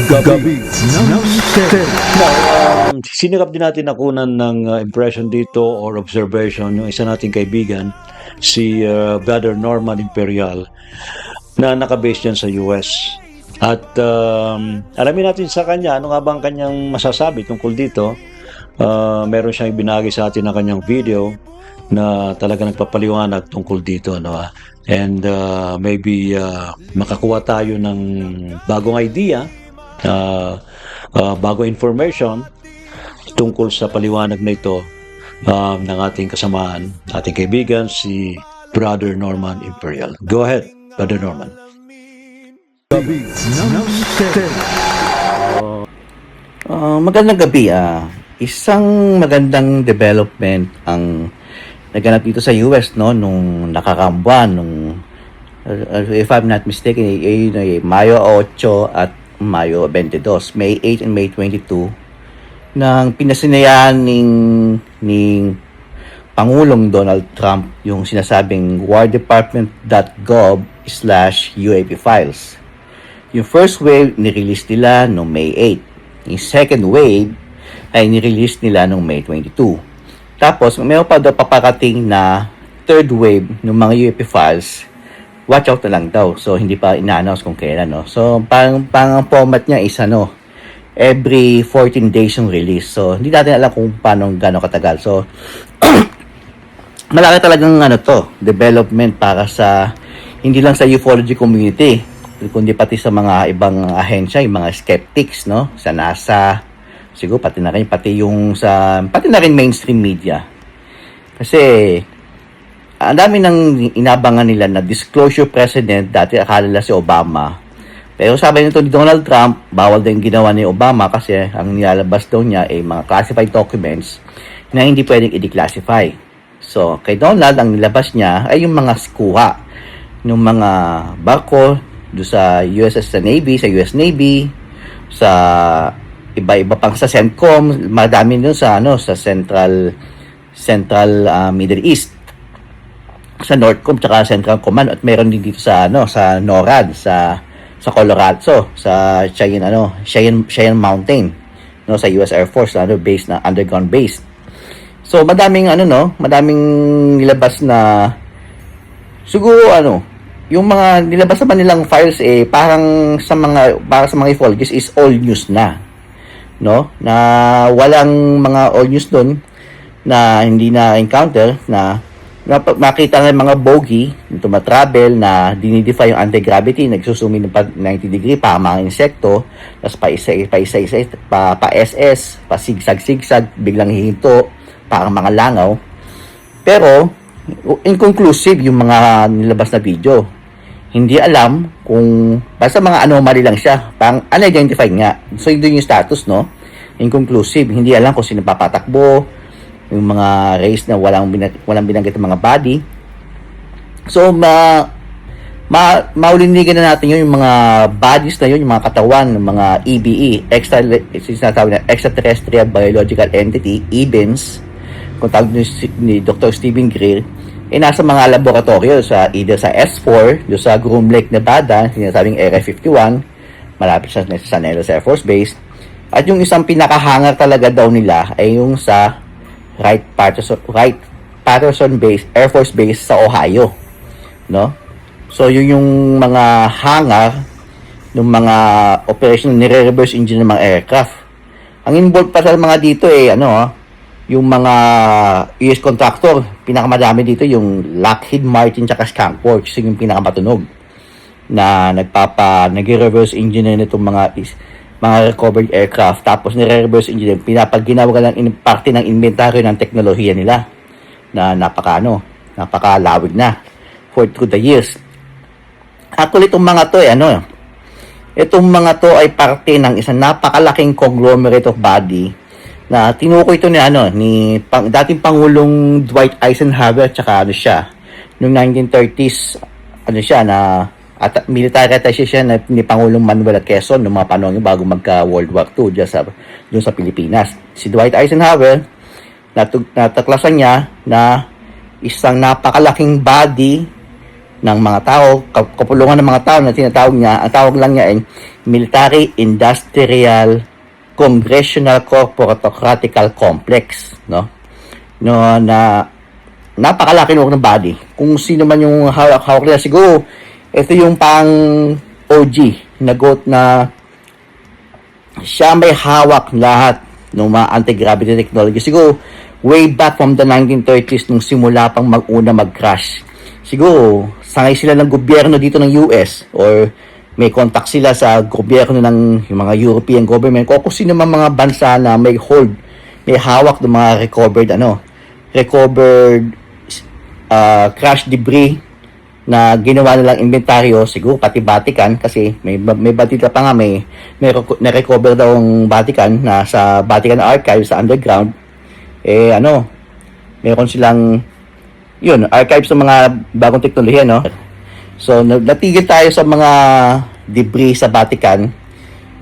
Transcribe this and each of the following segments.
Gabi ng Ted. Sinirap din natin nakunan ng impression dito or observation yung isa nating kaibigan, si Brother Norman Imperial, na nakabase dyan sa US. At alamin natin sa kanya, ano nga bang kanyang masasabi tungkol dito. Meron siyang ibinagi sa atin ng kanyang video na talaga nagpapaliwanag tungkol dito. And maybe makakuha tayo ng bagong idea, bagong information tungkol sa paliwanag na ito ng ating kasamaan, ating kaibigan, si Brother Norman Imperial. Go ahead, Brother Norman. Gabi ng Ted. Magandang gabi. Isang magandang development ang naganap dito sa US nung nakaraang buwan, if I'm not mistaken, Mayo 8 at Mayo 22, May 8 and May 22, nang pinasinayaan ni Pangulong Donald Trump yung sinasabing wardepartment.gov/UAP files. Yung first wave, nirelease nila noong May 8. Yung second wave, ay nirelease nila noong May 22. Tapos, mayroon pa daw paparating na third wave ng mga UAP files. Watch out na lang daw. So, hindi pa ina-announce kung kailan. So, pang format niya is every 14 days yung release. So, hindi natin alam kung paano gano'ng katagal. So, malaki talagang development para sa, hindi lang sa ufology community, kundi pati sa mga ibang ahensya, yung mga skeptics, sa NASA, siguro pati na rin mainstream media. Kasi ang dami nang inabangan nila na disclosure president, dati akala nila si Obama. Pero sabi nito ni Donald Trump, bawal din ginawa ni Obama kasi ang nilalabas daw niya ay mga classified documents na hindi pwedeng i-declassify. So, kay Donald, ang nilabas niya ay yung mga kuha ng mga barko do sa US Navy, sa iba-iba pang sa CENTCOM, madami dun sa Central Middle East, sa Northcom tsaka Central Command, at meron din dito sa sa NORAD, sa Colorado, sa Cheyenne Mountain, sa US Air Force, base na underground base. So madaming madaming nilabas na siguro yung mga nilabas naman nilang files para sa mga ufologists is all news na. Na walang mga all news doon na hindi na encounter na makita ng mga bogey na tumatravel, na dinidefy yung anti-gravity, nagsusumi ng 90 degree pa mga insekto, tapos pa SS, pa sigsag, biglang hihinto, parang mga langaw. Pero inconclusive yung mga nilabas na video. Hindi alam kung basta mga anomaly lang siya, pang unidentified nga. So yun yung status, inconclusive. Hindi alam kung sino papatakbo, yung mga race na walang binanggit ng mga body. So maulinigan na natin yung mga bodies na yun, yung mga katawan ng mga EBE, extraterrestrial biological entity, EBENS, kung tawag ni Dr. Stephen Greer, nasa mga laboratorio either sa S4, yung sa Groom Lake, Nevada, sinasabing Area 51, malapit sa Nelos Air Force Base. At yung isang pinakahangar talaga daw nila ay yung sa Wright-Patterson Base, Air Force Base sa Ohio. So yun yung mga hangar ng mga operation nire-reverse engine ng mga aircraft. Ang involved pa sa mga dito yung mga US contractor, pinakamadami dito yung Lockheed Martin tsaka Skunk Works, yung pinakamatunog na nagre-reverse engineer nitong mga recovered aircraft. Tapos nire-reverse engineer, pinapaginawa ng parte ng inventaryo ng teknolohiya nila na napakalawig na through the years. Actually, itong mga to itong mga to ay parte ng isang napakalaking conglomerate of body na tinukoy ito ni dating Pangulong Dwight Eisenhower, tsaka noong 1930s, military attaché siya ni Pangulong Manuel Quezon noong mga panahon bago magka World War II doon sa Pilipinas. Si Dwight Eisenhower, natuklasan niya na isang napakalaking body ng mga tao, kapulungan ng mga tao na tinatawag niya, ang tawag lang niya ay Military Industrial Congressional Corporatocratical Complex, no? No, na napakalaki ng body. Kung sino man yung hawak nila, siguro ito yung pang OG na GOAT na siya may hawak lahat ng mga anti-gravity technology. Siguro way back from the 1930s nung simula pang mag-crash. Siguro sangay sila ng gobyerno dito ng US or may contact sila sa gobyerno ng yung mga European government o kung sino man mga bansa na may hawak ng mga recovered crash debris na ginawa nilang inventaryo, siguro pati Vatican kasi may batita pa nga may na-recover daw ang Vatican na sa Vatican Archives sa underground meron silang archives ng mga bagong teknolohiya, no? So, natigil tayo sa mga debris sa Vatican.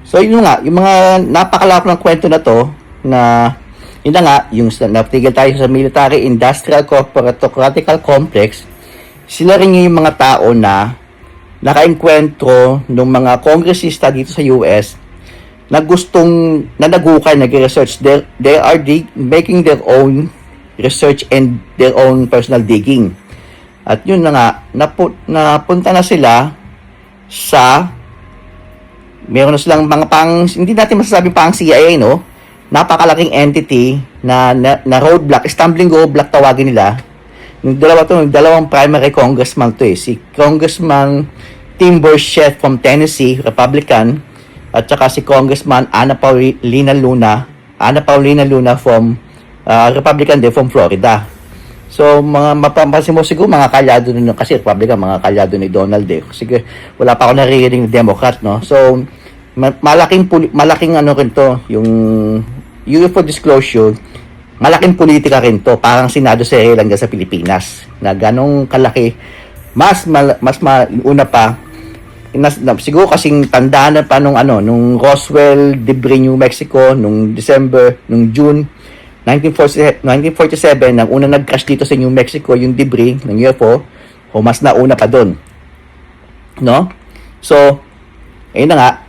So, yun nga, yung mga napakalawak ng kwento na to, na, yun na nga, yung natigil tayo sa Military Industrial Corporatocratical Complex, sila rin yung mga tao na nakainkwentro ng mga kongresista dito sa US na gustong, na nagukay, nag-research. They are making their own research and their own personal digging. At yun na nga, napunta na sila sa, meron na silang mga hindi natin masasabi pang CIA, no? Napakalaking entity na roadblock, stumbling roadblock tawagin nila. Yung dalawang primary congressman to si Congressman Tim Burchett from Tennessee, Republican, at saka si Congressman Ana Paulina Luna from Republican din from Florida. So, mapapansin mo siguro mga kalyado nun, kasi Republican, mga kalyado ni Donald Sige, wala pa ako naririnig ng Democrat, no? So, malaking rin to, yung UFO disclosure, malaking politika rin to, parang Senado Serie lang sa Pilipinas, na ganong kalaki, una pa, siguro kasing tandaan na pa nung Roswell debris New Mexico, nung June 1947, nang una nag-crash dito sa New Mexico yung debris ng UFO, o mas nauna pa doon. No? So, ayun na nga,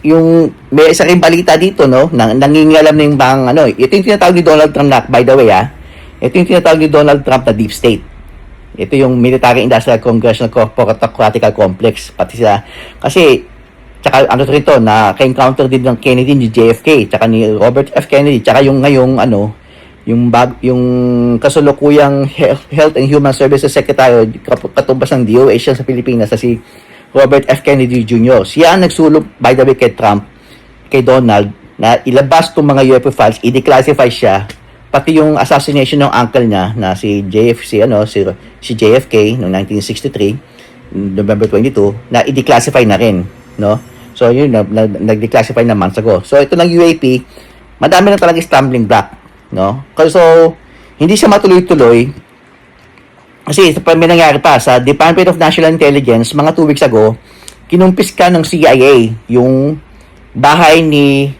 yung may isa ring balita dito, no, nangingialam na yung ito yung tinatawag ni Donald Trump na, by the way, ito yung tinatawag ni Donald Trump na deep state. Ito yung Military Industrial Congressional Corporatocratical Complex, pati sila, kasi tsaka rin to, na-encounter din ng Kennedy ni JFK, tsaka ni Robert F. Kennedy, tsaka yung ngayong yung kasulukuyang Health and Human Services Secretary, katumbas ng DOH sa Pilipinas, si Robert F. Kennedy Jr. Siya ang nagsulong, by the way, kay Trump, kay Donald, na ilabas itong mga UFO files, i-declassify siya, pati yung assassination ng uncle niya, na si JFK, noong 1963, November 22, na i-declassify na rin, no? So, yun, nag-declassify na months ago. So, ito ng UAP, madami na talaga stumbling block, no? So, hindi siya matuloy-tuloy. Kasi, ito pa may nangyari pa, sa Department of National Intelligence, mga 2 weeks ago, kinumpis ka ng CIA, yung bahay ni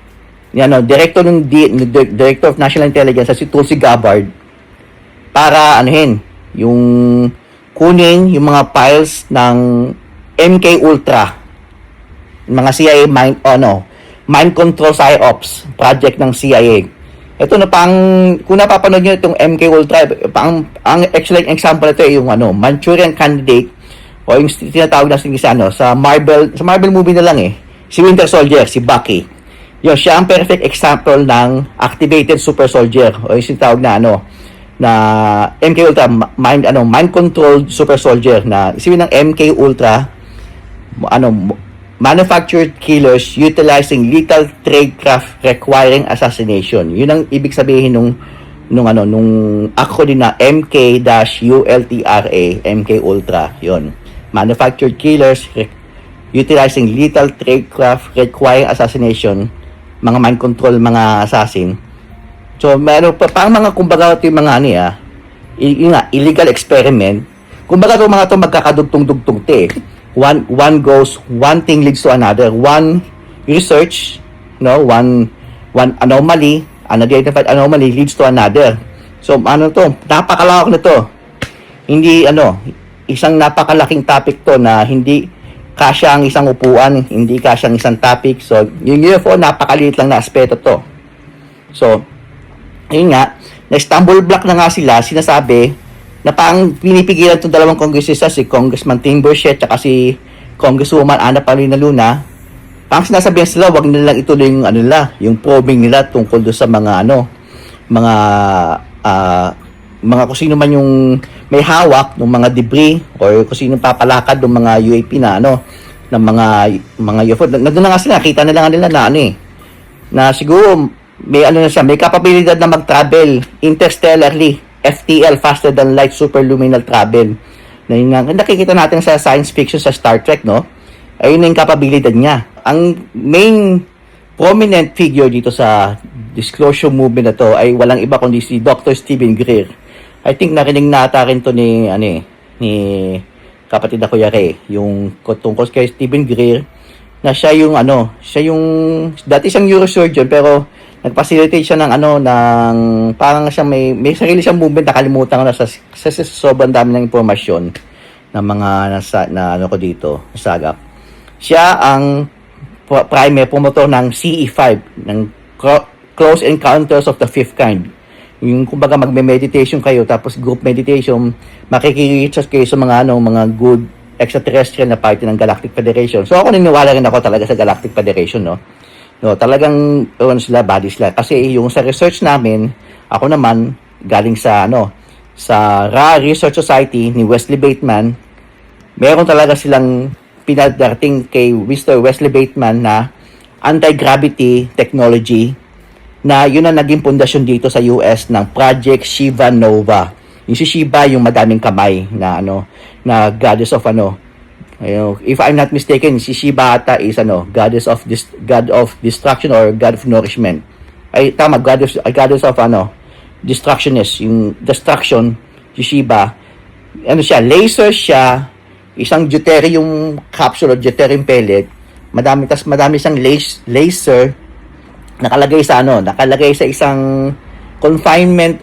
Director of National Intelligence, si Tulsi Gabbard, para, yung kunin yung mga files ng MK Ultra, mga CIA mind control PSYOPs project ng CIA. Ito na kung napapanood nyo itong MK Ultra, ang excellent example ito ay yung Manchurian Candidate, o yung tinatawag na sa Marvel movie na lang si Winter Soldier, si Bucky. Yun, siya ang perfect example ng activated super soldier, o yung tinatawag na MK Ultra, mind controlled super soldier, na isipin ng MK Ultra, manufactured killers utilizing lethal tradecraft requiring assassination. Yun ang ibig sabihin nung acronym na MK-ULTRA, MK Ultra. Yun. Manufactured killers utilizing lethal tradecraft requiring assassination, mga mind control, mga assassin. So, meron pa parang mga kumbaga ito yung mga illegal experiment. Kumbaga ito mga ito magkakadugtong-dugtong one thing leads to another. One research, one anomaly, unidentified anomaly leads to another. So, napakalawak na to. Hindi isang napakalaking topic to na hindi kasya ang isang upuan, hindi kasya ang isang topic. So, yung UFO, napakaliit lang na aspeto to. So, yun nga, na-stumble block na nga sila, sinasabi na parang pinipigilan itong dalawang congressista, si Congressman Tim Burchett at si Congresswoman Ana Paulina Luna. Parang sinasabihan sila, wag nilang ituloy yung ano nila, yung probing nila tungkol doon sa mga mga kung sino man yung may hawak ng mga debris or kung sino papalakad ng mga UAP na ng mga UFO. Nandun na nga sila, nakita nila na na siguro may na siya, may kapabilidad na mag-travel interstellarly, FTL, faster than light superluminal travel. Na yun nga, nakikita natin sa science fiction sa Star Trek, no? Ayun na yung kapabilidad niya. Ang main prominent figure dito sa disclosure movement na to ay walang iba kundi si Dr. Stephen Greer. I think narinig nata rin to ni kapatid na Kuya Ray, yung tungkol kay Stephen Greer, na siya yung dati siyang neurosurgeon pero nag-facilitate siya ng parang siya may sarili siyang movement, nakalimutan ko na sa sobrang dami ng impormasyon ng mga ko dito, nasagap. Siya ang primary promotor ng CE5, ng Close Encounters of the Fifth Kind. Yung kumbaga magme-meditation kayo, tapos group meditation, makikita kayo sa mga good extraterrestrial na party ng Galactic Federation. So ako niniwala rin ako talaga sa Galactic Federation, no? No, talagang sila, body sila. Kasi yung sa research namin, ako naman galing sa sa Ra Research Society ni Wesley Bateman, meron talaga silang pinadating kay Mr. Wesley Bateman na anti-gravity technology na yun ang naging pundasyon dito sa US ng Project Shiva Nova. Yung si Shiva, yung madaming kamay na na goddess of if I'm not mistaken, si Shiva ata is goddess of god of destruction or god of nourishment. Ay tama, goddess of destructionist, yung destruction, si Shiva. Siya, laser siya, isang deuterium capsule o deuterium pellet. Madami siyang laser nakalagay sa isang confinement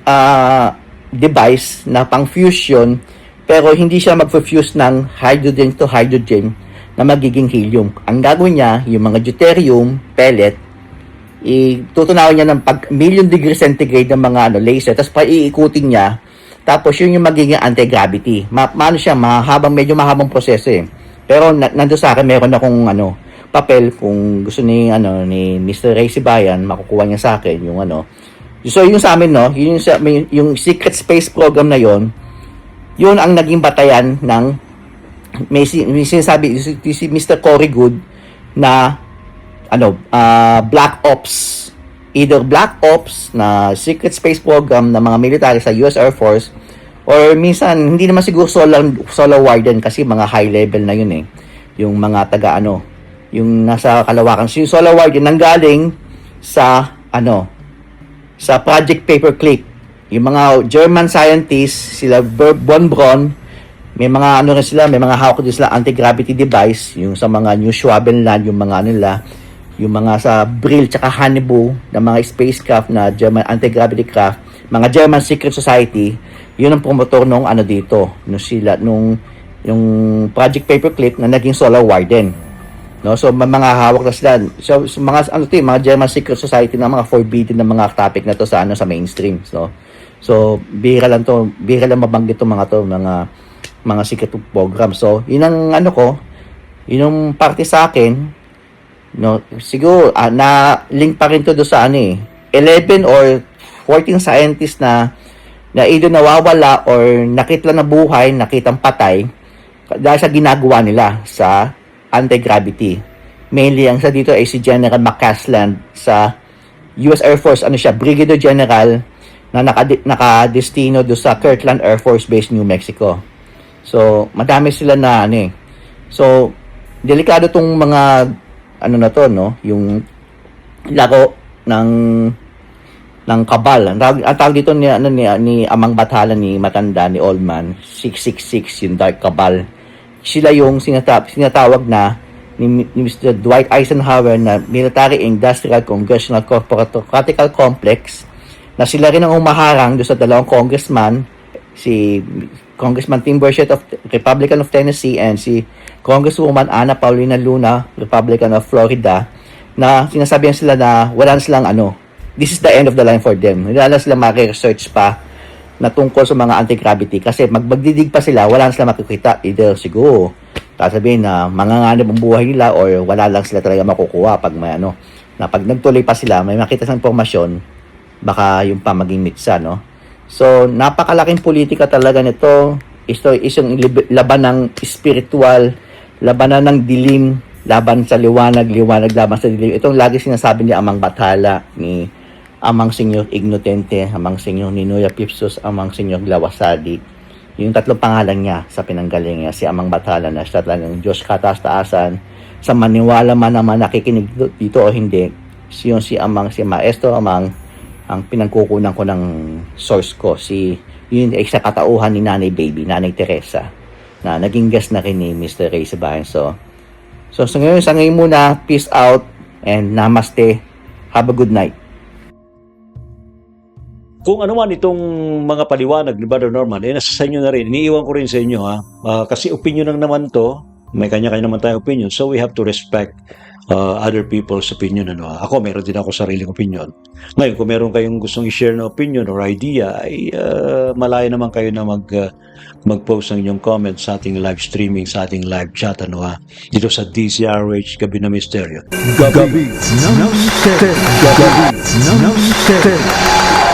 device na pang fusion, pero hindi siya mag-fuse ng hydrogen to hydrogen na magiging helium. Ang gagawin niya, yung mga deuterium pellet, tutunawin niya ng million degree centigrade ng mga laser, tapos paiikutin niya, tapos yun yung magiging anti-gravity. Medyo mahabang proseso eh. Pero nando sa akin, meron akong papel, kung gusto ni Mr. Ray Sibayan, makukuha niya sa akin yung So yung sa amin yung secret space program na yun ang naging batayan ng may sinasabi si Mr. Corey Good na Black Ops, either Black Ops na secret space program ng mga military sa US Air Force, or minsan hindi naman siguro solar warden kasi mga high level na yun yung mga taga yung nasa kalawakan. Si solar warden nanggaling sa sa Project Paperclip. Yung mga German scientists, sila Von Braun, may mga rin sila, may mga hawak din sila anti-gravity device, yung sa mga New Schwabenland, yung mga yung mga sa Brill tsaka Hannibal na mga spacecraft na German anti-gravity craft, mga German Secret Society, yun ang promotor nung yung Project Paperclip na naging solar warden. No, so mga hawak na sila. So mga mga German Secret Society na mga forbidden na mga topic na to sa sa mainstream. So bihira lang mabanggit tong mga secret program. So yun ang yun ang parte sa akin, siguro na link pa rin to do sa 11 or 14 scientists na either nawawala or nakita na buhay, nakitang patay dahil sa ginagawa nila sa anti-gravity. Mainly ang sa dito ay si General McCasland sa US Air Force, Brigadier General na nakadestino do sa Kirtland Air Force Base, New Mexico. So, madami sila na So, delikado tong mga yung laro ng kabal. Ang tawag dito ni Amang Bathala ni Matanda ni Oldman, 666 yung Dark Cabal. Sila yung sinatawag na ni Mr. Dwight Eisenhower na Military Industrial Congressional Corporatical Complex, na sila rin ang umaharang doon sa dalawang congressman, si Congressman Tim Burchett of Republican of Tennessee and si Congresswoman Ana Paulina Luna, Republican of Florida, na sinasabihan sila na wala na silang this is the end of the line for them. Wala na silang maki-research pa na tungkol sa mga anti-gravity kasi magdidig pa sila, wala na sila makikita. Either siguro, sasabihin na manganganib ang buhay nila or wala lang sila talaga makukuha pag may na pag nagtuloy pa sila, may makita sa impormasyon, baka yung pa maging mitsa, no? So, napakalaking politika talaga nito. Ito isang laban ng spiritual, labanan ng dilim, laban sa liwanag, laban sa dilim. Itong lagi sinasabi ni Amang Bathala, ni Amang Senyor Ignotente, Amang Senyor Ninoy Pipsus, Amang Senyor Glawasadi. Yung tatlong pangalan niya sa pinanggaling niya, si Amang Bathala na siya talagang Diyos kataas-taasan, sa maniwala man naman nakikinig dito o hindi, si Maestro Amang, ang pinagkukunan ko ng source ko, yun ay sa katauhan ni Nanay Baby, Nanay Teresa, na naging guest na rin ni Mr. Ray Sabayan. So sa ngayon muna, peace out and namaste. Have a good night. Kung ano man itong mga paliwanag ni Brother Norman, nasa sa inyo na rin. Iniiwan ko rin sa inyo, ha. Kasi opinion lang naman to. May kanya-kanya naman tayong opinion. So we have to respect other people's opinion. Ako, meron din ako sariling opinion. Ngayon, kung meron kayong gustong i-share na opinion or idea, ay malaya naman kayo na mag-post ng inyong comments sa ating live streaming, sa ating live chat, dito sa DCRH Gabi na Misteryo. Gabi ng Misteryo. Gabi ng Misteryo.